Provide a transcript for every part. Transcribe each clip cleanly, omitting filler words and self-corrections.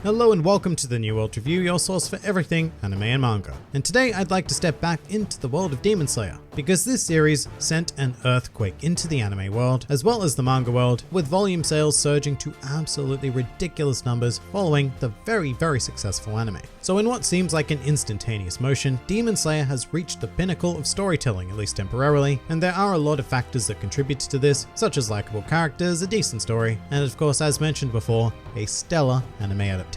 Hello and welcome to the New World Review, your source for everything anime and manga. And today I'd like to step back into the world of Demon Slayer, because this series sent an earthquake into the anime world, as well as the manga world, with volume sales surging to absolutely ridiculous numbers following the very successful anime. So in what seems like an instantaneous motion, Demon Slayer has reached the pinnacle of storytelling, at least temporarily, and there are a lot of factors that contribute to this, such as likable characters, a decent story, and of course, as mentioned before, a stellar anime adaptation.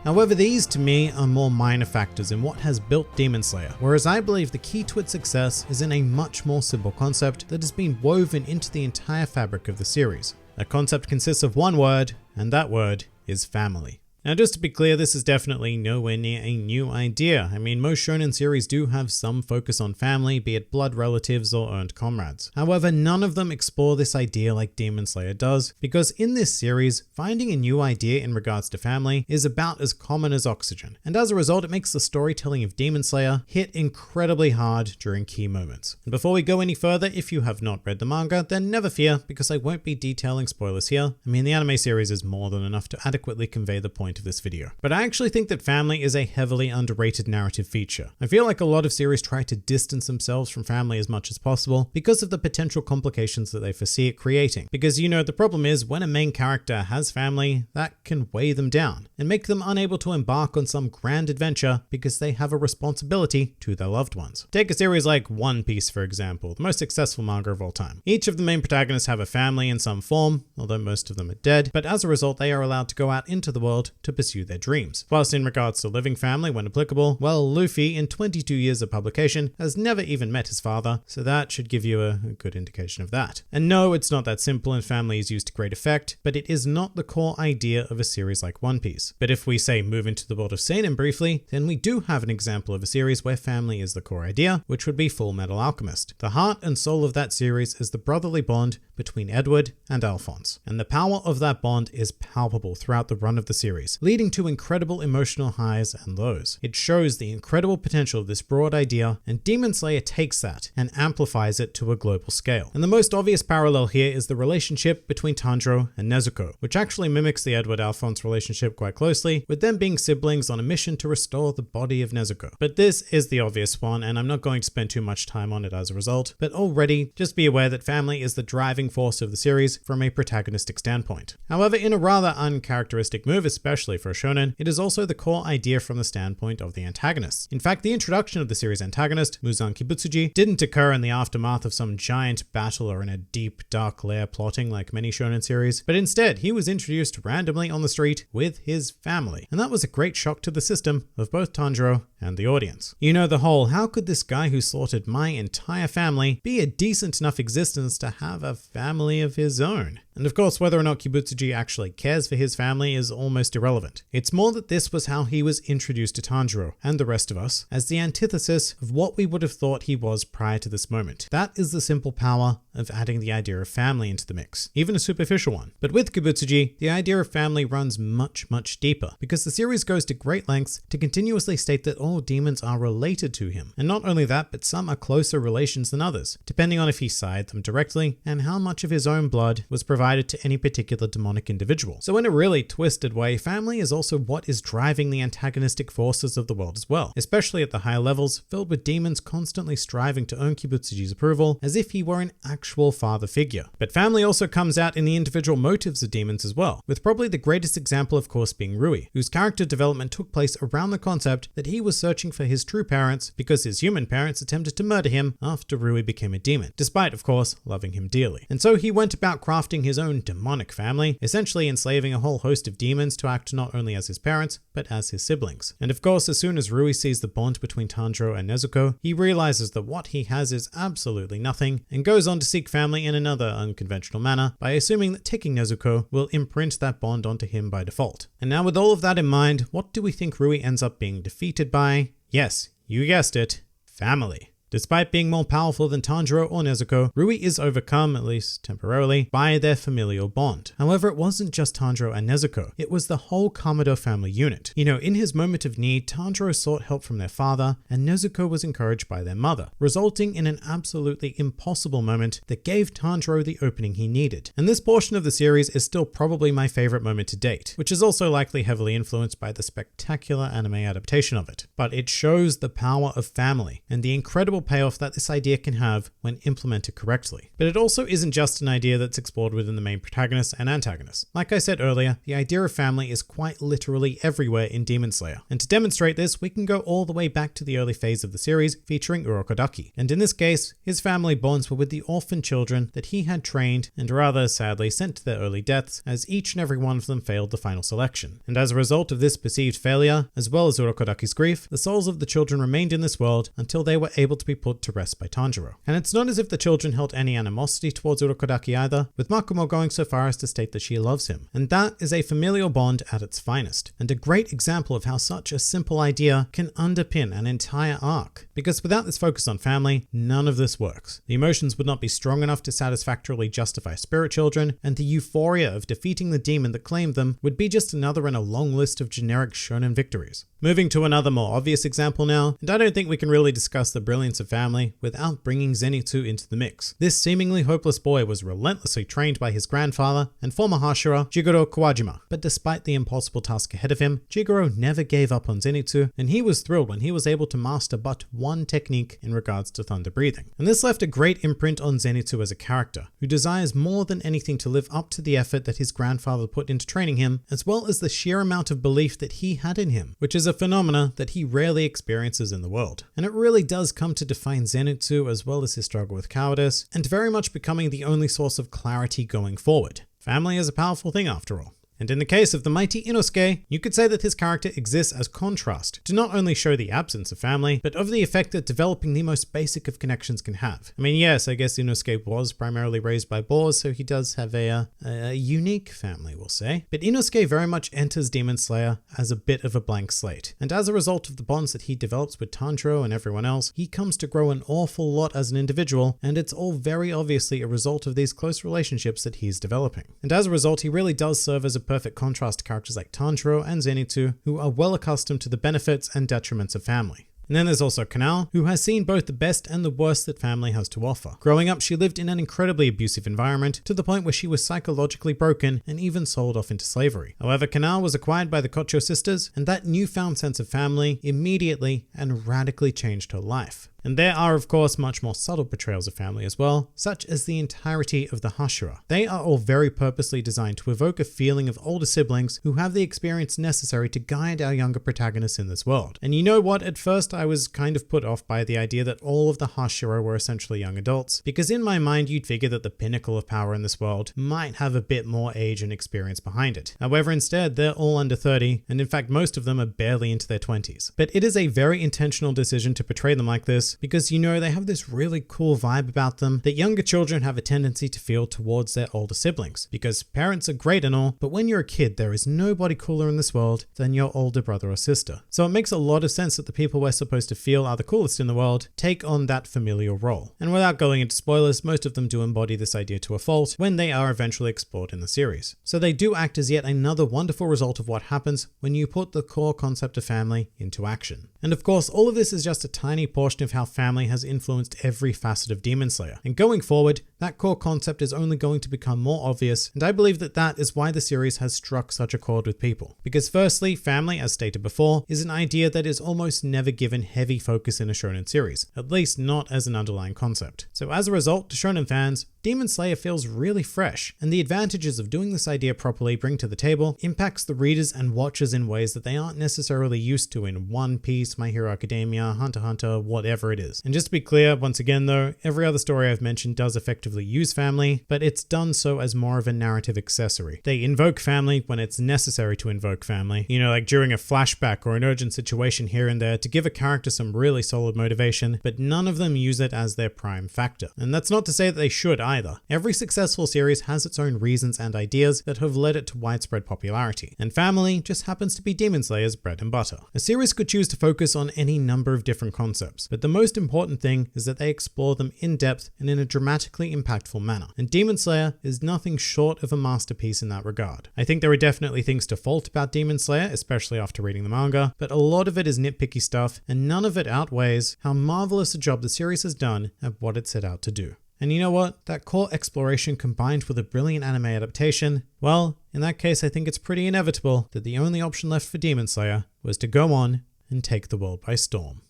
However, these to me are more minor factors in what has built Demon Slayer, whereas I believe the key to its success is in a much more simple concept that has been woven into the entire fabric of the series. That concept consists of one word, and that word is family. Now, just to be clear, this is definitely nowhere near a new idea. I mean, most shonen series do have some focus on family, be it blood relatives or earned comrades. However, none of them explore this idea like Demon Slayer does, because in this series, finding a new idea in regards to family is about as common as oxygen. And as a result, it makes the storytelling of Demon Slayer hit incredibly hard during key moments. And before we go any further, if you have not read the manga, then never fear, because I won't be detailing spoilers here. I mean, the anime series is more than enough to adequately convey the point of this video. But I actually think that family is a heavily underrated narrative feature. I feel like a lot of series try to distance themselves from family as much as possible because of the potential complications that they foresee it creating. Because the problem is when a main character has family, that can weigh them down and make them unable to embark on some grand adventure because they have a responsibility to their loved ones. Take a series like One Piece, for example, the most successful manga of all time. Each of the main protagonists have a family in some form, although most of them are dead, but as a result, they are allowed to go out into the world to pursue their dreams. Plus, in regards to living family when applicable, well, Luffy, in 22 years of publication, has never even met his father, so that should give you a good indication of that. And no, it's not that simple and family is used to great effect, but it is not the core idea of a series like One Piece. But if we say move into the world of seinen briefly, then we do have an example of a series where family is the core idea, which would be Full Metal Alchemist. The heart and soul of that series is the brotherly bond between Edward and Alphonse, and the power of that bond is palpable throughout the run of the series, leading to incredible emotional highs and lows. It shows the incredible potential of this broad idea, and Demon Slayer takes that and amplifies it to a global scale. And the most obvious parallel here is the relationship between Tanjiro and Nezuko, which actually mimics the Edward-Alphonse relationship quite closely, with them being siblings on a mission to restore the body of Nezuko. But this is the obvious one, and I'm not going to spend too much time on it as a result, but already just be aware that family is the driving force of the series from a protagonistic standpoint. However, in a rather uncharacteristic move, especially for a shonen, it is also the core idea from the standpoint of the antagonists. In fact, the introduction of the series antagonist, Muzan Kibutsuji, didn't occur in the aftermath of some giant battle or in a deep, dark lair plotting like many shonen series, but instead, he was introduced randomly on the street with his family. And that was a great shock to the system of both Tanjiro and the audience. The whole, how could this guy who slaughtered my entire family be a decent enough existence to have a family of his own? And of course, whether or not Kibutsuji actually cares for his family is almost irrelevant. It's more that this was how he was introduced to Tanjiro and the rest of us as the antithesis of what we would have thought he was prior to this moment. That is the simple power of adding the idea of family into the mix, even a superficial one. But with Kibutsuji, the idea of family runs much deeper, because the series goes to great lengths to continuously state that all demons are related to him. And not only that, but some are closer relations than others, depending on if he sided them directly and how much of his own blood was provided to any particular demonic individual. So in a really twisted way, family is also what is driving the antagonistic forces of the world as well, especially at the higher levels, filled with demons constantly striving to earn Kibutsuji's approval as if he were an actual father figure. But family also comes out in the individual motives of demons as well, with probably the greatest example of course being Rui, whose character development took place around the concept that he was searching for his true parents because his human parents attempted to murder him after Rui became a demon, despite of course loving him dearly. And so he went about crafting his own demonic family, essentially enslaving a whole host of demons to act not only as his parents, but as his siblings. And of course, as soon as Rui sees the bond between Tanjiro and Nezuko, he realizes that what he has is absolutely nothing, and goes on to seek family in another unconventional manner by assuming that taking Nezuko will imprint that bond onto him by default. And now with all of that in mind, what do we think Rui ends up being defeated by? Yes, you guessed it, family. Despite being more powerful than Tanjiro or Nezuko, Rui is overcome, at least temporarily, by their familial bond. However, it wasn't just Tanjiro and Nezuko, it was the whole Kamado family unit. You know, in his moment of need, Tanjiro sought help from their father, and Nezuko was encouraged by their mother, resulting in an absolutely impossible moment that gave Tanjiro the opening he needed. And this portion of the series is still probably my favorite moment to date, which is also likely heavily influenced by the spectacular anime adaptation of it. But it shows the power of family and the incredible payoff that this idea can have when implemented correctly. But it also isn't just an idea that's explored within the main protagonist and antagonist. Like I said earlier, the idea of family is quite literally everywhere in Demon Slayer. And to demonstrate this, we can go all the way back to the early phase of the series featuring Urokodaki. And in this case, his family bonds were with the orphan children that he had trained and rather sadly sent to their early deaths, as each and every one of them failed the final selection. And as a result of this perceived failure, as well as Urokodaki's grief, the souls of the children remained in this world until they were able to be put to rest by Tanjiro. And it's not as if the children held any animosity towards Urokodaki either, with Makomo going so far as to state that she loves him. And that is a familial bond at its finest, and a great example of how such a simple idea can underpin an entire arc. Because without this focus on family, none of this works. The emotions would not be strong enough to satisfactorily justify spirit children, and the euphoria of defeating the demon that claimed them would be just another in a long list of generic shonen victories. Moving to another more obvious example now, and I don't think we can really discuss the Brilliance of Family without bringing Zenitsu into the mix. This seemingly hopeless boy was relentlessly trained by his grandfather and former Hashira, Jiguro Kawajima, but despite the impossible task ahead of him, Jiguro never gave up on Zenitsu, and he was thrilled when he was able to master but one technique in regards to thunder breathing. And this left a great imprint on Zenitsu as a character, who desires more than anything to live up to the effort that his grandfather put into training him, as well as the sheer amount of belief that he had in him, which is a phenomena that he rarely experiences in the world. And it really does come to define Zenitsu, as well as his struggle with cowardice, and very much becoming the only source of clarity going forward. Family is a powerful thing after all. And in the case of the mighty Inosuke, you could say that his character exists as contrast to not only show the absence of family, but of the effect that developing the most basic of connections can have. I mean, yes, I guess Inosuke was primarily raised by boars, so he does have a unique family, we'll say. But Inosuke very much enters Demon Slayer as a bit of a blank slate. And as a result of the bonds that he develops with Tanjiro and everyone else, he comes to grow an awful lot as an individual, and it's all very obviously a result of these close relationships that he's developing. And as a result, he really does serve as a perfect contrast to characters like Tanjiro and Zenitsu, who are well accustomed to the benefits and detriments of family. And then there's also Kanao, who has seen both the best and the worst that family has to offer. Growing up, she lived in an incredibly abusive environment, to the point where she was psychologically broken and even sold off into slavery. However, Kanao was acquired by the Kocho sisters, and that newfound sense of family immediately and radically changed her life. And there are, of course, much more subtle portrayals of family as well, such as the entirety of the Hashira. They are all very purposely designed to evoke a feeling of older siblings who have the experience necessary to guide our younger protagonists in this world. And you know what? At first, I was kind of put off by the idea that all of the Hashira were essentially young adults, because in my mind, you'd figure that the pinnacle of power in this world might have a bit more age and experience behind it. However, instead, they're all under 30, and in fact, most of them are barely into their 20s. But it is a very intentional decision to portray them like this, because you know they have this really cool vibe about them that younger children have a tendency to feel towards their older siblings, because parents are great and all, but when you're a kid, there is nobody cooler in this world than your older brother or sister. So it makes a lot of sense that the people we're supposed to feel are the coolest in the world take on that familial role. And without going into spoilers, most of them do embody this idea to a fault when they are eventually explored in the series. So they do act as yet another wonderful result of what happens when you put the core concept of family into action. And of course, all of this is just a tiny portion of how family has influenced every facet of Demon Slayer. And going forward, that core concept is only going to become more obvious, and I believe that that is why the series has struck such a chord with people. Because firstly, family, as stated before, is an idea that is almost never given heavy focus in a shonen series, at least not as an underlying concept. So as a result, to shonen fans, Demon Slayer feels really fresh, and the advantages of doing this idea properly bring to the table impacts the readers and watchers in ways that they aren't necessarily used to in One Piece, My Hero Academia, Hunter x Hunter, whatever it is. And just to be clear, once again though, every other story I've mentioned does effectively actively use family, but it's done so as more of a narrative accessory. They invoke family when it's necessary to invoke family, like during a flashback or an urgent situation here and there to give a character some really solid motivation, but none of them use it as their prime factor. And that's not to say that they should either. Every successful series has its own reasons and ideas that have led it to widespread popularity, and family just happens to be Demon Slayer's bread and butter. A series could choose to focus on any number of different concepts, but the most important thing is that they explore them in depth and in a dramatically impactful manner, and Demon Slayer is nothing short of a masterpiece in that regard. I think there are definitely things to fault about Demon Slayer, especially after reading the manga, but a lot of it is nitpicky stuff, and none of it outweighs how marvelous a job the series has done at what it set out to do. And you know what? That core exploration combined with a brilliant anime adaptation, well, in that case I think it's pretty inevitable that the only option left for Demon Slayer was to go on and take the world by storm.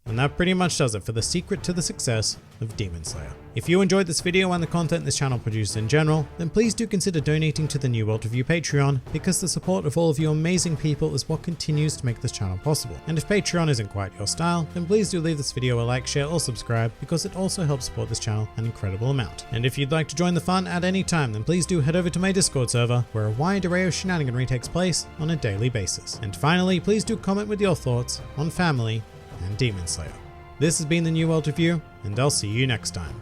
And that pretty much does it for the secret to the success of Demon Slayer. If you enjoyed this video and the content this channel produces in general, then please do consider donating to the New World Review Patreon, because the support of all of you amazing people is what continues to make this channel possible. And if Patreon isn't quite your style, then please do leave this video a like, share, or subscribe, because it also helps support this channel an incredible amount. And if you'd like to join the fun at any time, then please do head over to my Discord server, where a wide array of shenaniganry takes place on a daily basis. And finally, please do comment with your thoughts on family and Demon Slayer. This has been the New World Review, and I'll see you next time.